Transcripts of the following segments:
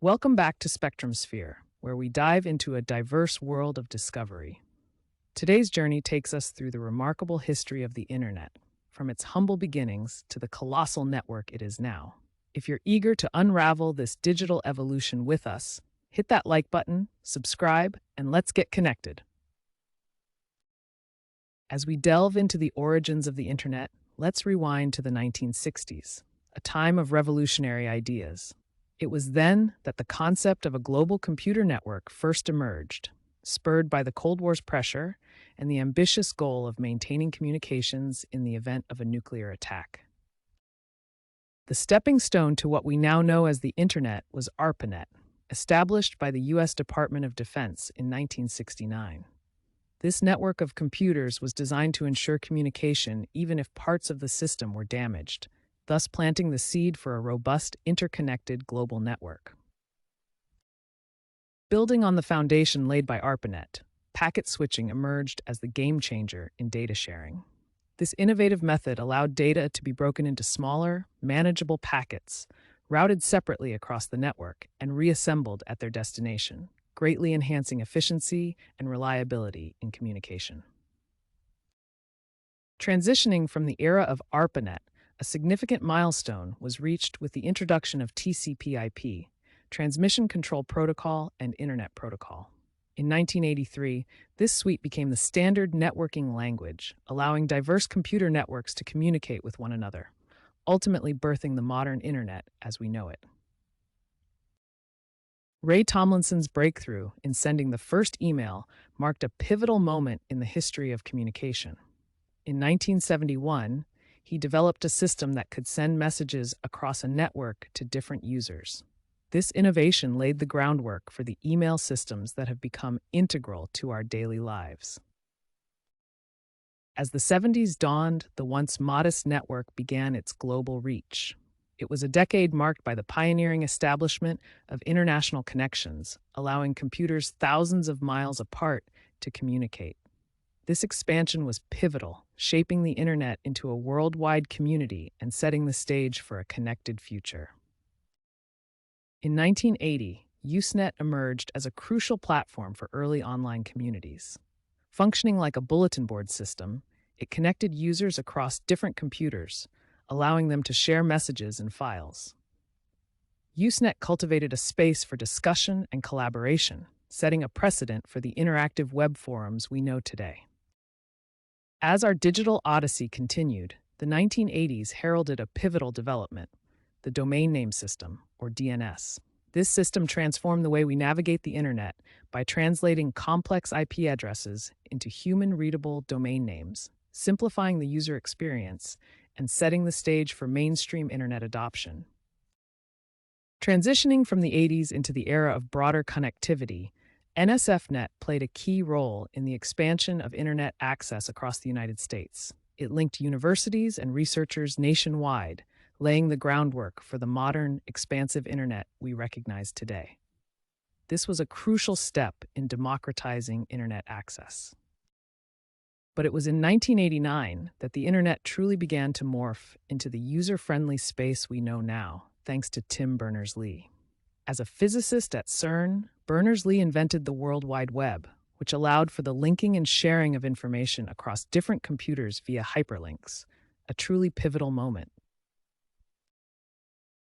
Welcome back to Spectrum Sphere, where we dive into a diverse world of discovery. Today's journey takes us through the remarkable history of the Internet, from its humble beginnings to the colossal network it is now. If you're eager to unravel this digital evolution with us, hit that like button, subscribe, and let's get connected. As we delve into the origins of the Internet, let's rewind to the 1960s, a time of revolutionary ideas. It was then that the concept of a global computer network first emerged, spurred by the Cold War's pressure and the ambitious goal of maintaining communications in the event of a nuclear attack. The stepping stone to what we now know as the Internet was ARPANET, established by the U.S. Department of Defense in 1969. This network of computers was designed to ensure communication even if parts of the system were damaged, thus planting the seed for a robust, interconnected global network. Building on the foundation laid by ARPANET, packet switching emerged as the game-changer in data sharing. This innovative method allowed data to be broken into smaller, manageable packets, routed separately across the network and reassembled at their destination, greatly enhancing efficiency and reliability in communication. Transitioning from the era of ARPANET, a significant milestone was reached with the introduction of TCP/IP, Transmission Control Protocol and Internet Protocol. In 1983, this suite became the standard networking language, allowing diverse computer networks to communicate with one another, ultimately birthing the modern Internet as we know it. Ray Tomlinson's breakthrough in sending the first email marked a pivotal moment in the history of communication. In 1971, he developed a system that could send messages across a network to different users. This innovation laid the groundwork for the email systems that have become integral to our daily lives. As the 70s dawned, the once modest network began its global reach. It was a decade marked by the pioneering establishment of international connections, allowing computers thousands of miles apart to communicate. This expansion was pivotal, shaping the Internet into a worldwide community and setting the stage for a connected future. In 1980, Usenet emerged as a crucial platform for early online communities. Functioning like a bulletin board system, it connected users across different computers, allowing them to share messages and files. Usenet cultivated a space for discussion and collaboration, setting a precedent for the interactive web forums we know today. As our digital odyssey continued, the 1980s heralded a pivotal development, the Domain Name System, or DNS. This system transformed the way we navigate the Internet by translating complex IP addresses into human-readable domain names, simplifying the user experience, and setting the stage for mainstream Internet adoption. Transitioning from the 80s into the era of broader connectivity, NSFNet played a key role in the expansion of Internet access across the United States. It linked universities and researchers nationwide, laying the groundwork for the modern, expansive Internet we recognize today. This was a crucial step in democratizing Internet access. But it was in 1989 that the Internet truly began to morph into the user-friendly space we know now, thanks to Tim Berners-Lee. As a physicist at CERN, Berners-Lee invented the World Wide Web, which allowed for the linking and sharing of information across different computers via hyperlinks, a truly pivotal moment.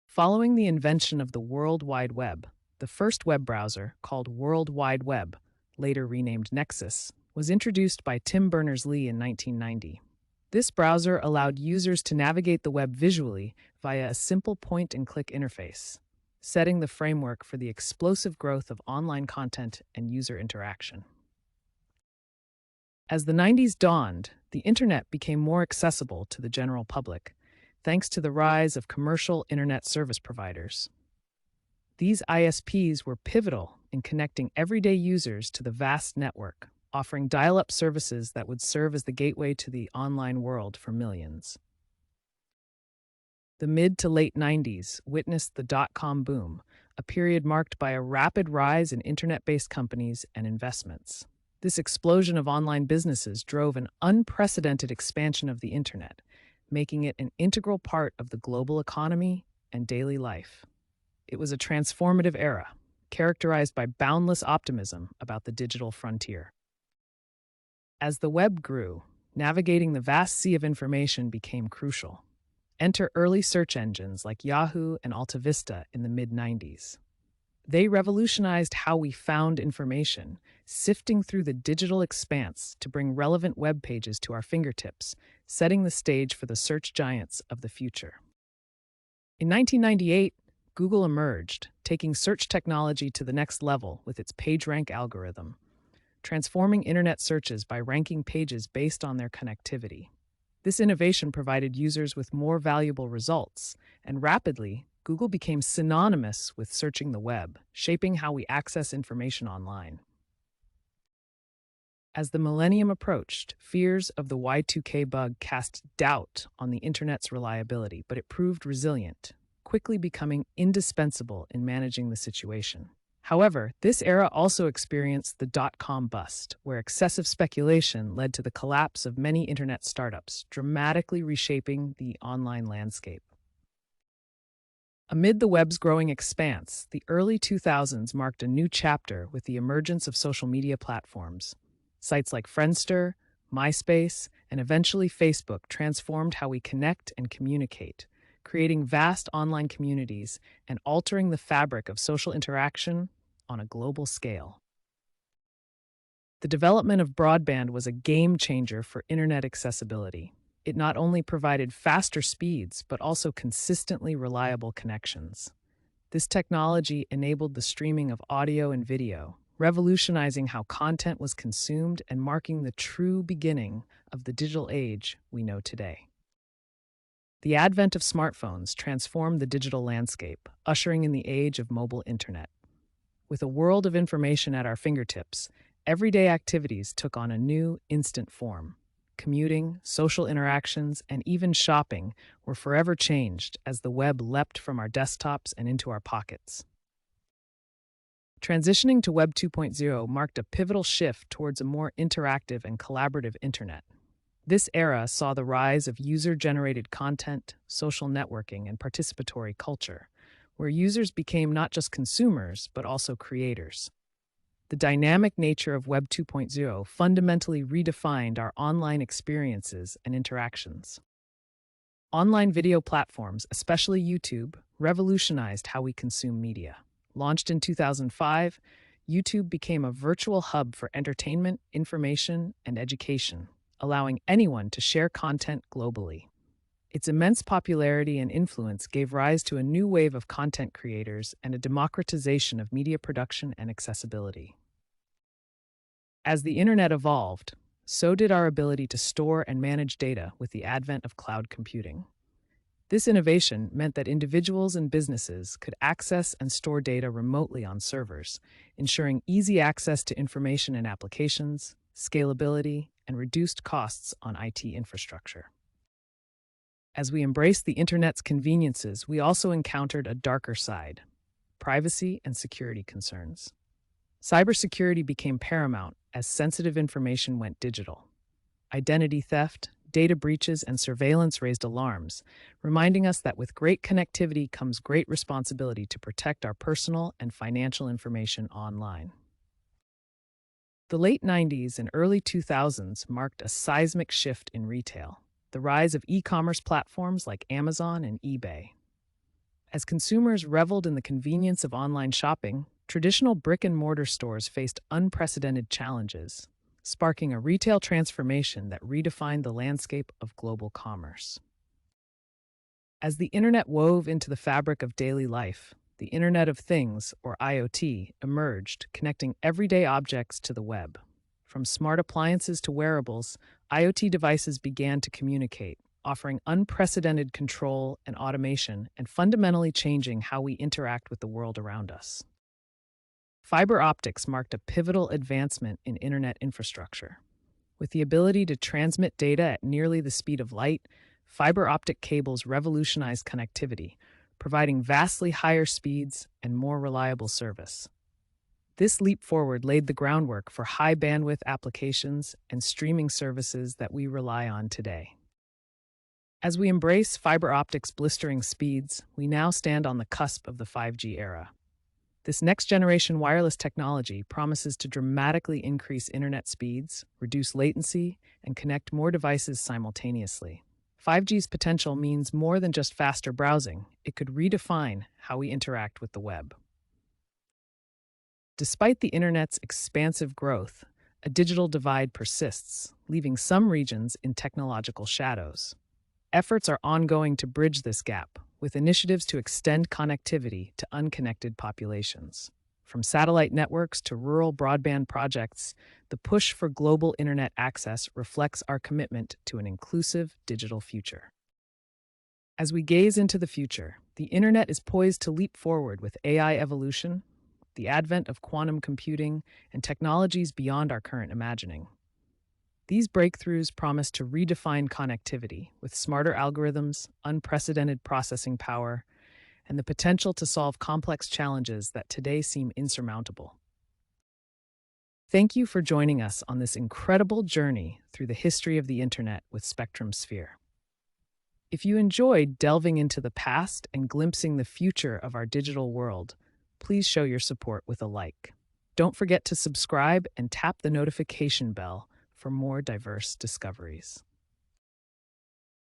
Following the invention of the World Wide Web, the first web browser, called World Wide Web, later renamed Nexus, was introduced by Tim Berners-Lee in 1990. This browser allowed users to navigate the web visually via a simple point-and-click interface, setting the framework for the explosive growth of online content and user interaction. As the 90s dawned, the Internet became more accessible to the general public, thanks to the rise of commercial Internet service providers. These ISPs were pivotal in connecting everyday users to the vast network, offering dial-up services that would serve as the gateway to the online world for millions. The mid to late 90s witnessed the dot-com boom, a period marked by a rapid rise in Internet-based companies and investments. This explosion of online businesses drove an unprecedented expansion of the Internet, making it an integral part of the global economy and daily life. It was a transformative era, characterized by boundless optimism about the digital frontier. As the web grew, navigating the vast sea of information became crucial. Enter early search engines like Yahoo and AltaVista in the mid-90s. They revolutionized how we found information, sifting through the digital expanse to bring relevant web pages to our fingertips, setting the stage for the search giants of the future. In 1998, Google emerged, taking search technology to the next level with its PageRank algorithm, transforming internet searches by ranking pages based on their connectivity. This innovation provided users with more valuable results, and rapidly, Google became synonymous with searching the web, shaping how we access information online. As the millennium approached, fears of the Y2K bug cast doubt on the internet's reliability, but it proved resilient, quickly becoming indispensable in managing the situation. However, this era also experienced the dot-com bust, where excessive speculation led to the collapse of many internet startups, dramatically reshaping the online landscape. Amid the web's growing expanse, the early 2000s marked a new chapter with the emergence of social media platforms. Sites like Friendster, MySpace, and eventually Facebook transformed how we connect and communicate, creating vast online communities and altering the fabric of social interaction on a global scale. The development of broadband was a game changer for internet accessibility. It not only provided faster speeds, but also consistently reliable connections. This technology enabled the streaming of audio and video, revolutionizing how content was consumed and marking the true beginning of the digital age we know today. The advent of smartphones transformed the digital landscape, ushering in the age of mobile internet. With a world of information at our fingertips, everyday activities took on a new, instant form. Commuting, social interactions, and even shopping were forever changed as the web leapt from our desktops and into our pockets. Transitioning to Web 2.0 marked a pivotal shift towards a more interactive and collaborative internet. This era saw the rise of user-generated content, social networking, and participatory culture, where users became not just consumers, but also creators. The dynamic nature of Web 2.0 fundamentally redefined our online experiences and interactions. Online video platforms, especially YouTube, revolutionized how we consume media. Launched in 2005, YouTube became a virtual hub for entertainment, information, and education, allowing anyone to share content globally. Its immense popularity and influence gave rise to a new wave of content creators and a democratization of media production and accessibility. As the internet evolved, so did our ability to store and manage data with the advent of cloud computing. This innovation meant that individuals and businesses could access and store data remotely on servers, ensuring easy access to information and applications, scalability, and reduced costs on IT infrastructure. As we embraced the internet's conveniences, we also encountered a darker side: privacy and security concerns. Cybersecurity became paramount as sensitive information went digital. Identity theft, data breaches, and surveillance raised alarms, reminding us that with great connectivity comes great responsibility to protect our personal and financial information online. The late 90s and early 2000s marked a seismic shift in retail. The rise of e-commerce platforms like Amazon and eBay. As consumers reveled in the convenience of online shopping, traditional brick-and-mortar stores faced unprecedented challenges, sparking a retail transformation that redefined the landscape of global commerce. As the internet wove into the fabric of daily life, the Internet of Things, or IoT, emerged, connecting everyday objects to the web. From smart appliances to wearables, IoT devices began to communicate, offering unprecedented control and automation and fundamentally changing how we interact with the world around us. Fiber optics marked a pivotal advancement in internet infrastructure. With the ability to transmit data at nearly the speed of light, fiber optic cables revolutionized connectivity, providing vastly higher speeds and more reliable service. This leap forward laid the groundwork for high-bandwidth applications and streaming services that we rely on today. As we embrace fiber optics' blistering speeds, we now stand on the cusp of the 5G era. This next generation wireless technology promises to dramatically increase internet speeds, reduce latency, and connect more devices simultaneously. 5G's potential means more than just faster browsing. It could redefine how we interact with the web. Despite the internet's expansive growth, a digital divide persists, leaving some regions in technological shadows. Efforts are ongoing to bridge this gap, with initiatives to extend connectivity to unconnected populations. From satellite networks to rural broadband projects, the push for global internet access reflects our commitment to an inclusive digital future. As we gaze into the future, the internet is poised to leap forward with AI evolution, the advent of quantum computing, and technologies beyond our current imagining. These breakthroughs promise to redefine connectivity with smarter algorithms, unprecedented processing power, and the potential to solve complex challenges that today seem insurmountable. Thank you for joining us on this incredible journey through the history of the internet with Spectrum Sphere. If you enjoyed delving into the past and glimpsing the future of our digital world, please show your support with a like. Don't forget to subscribe and tap the notification bell for more diverse discoveries.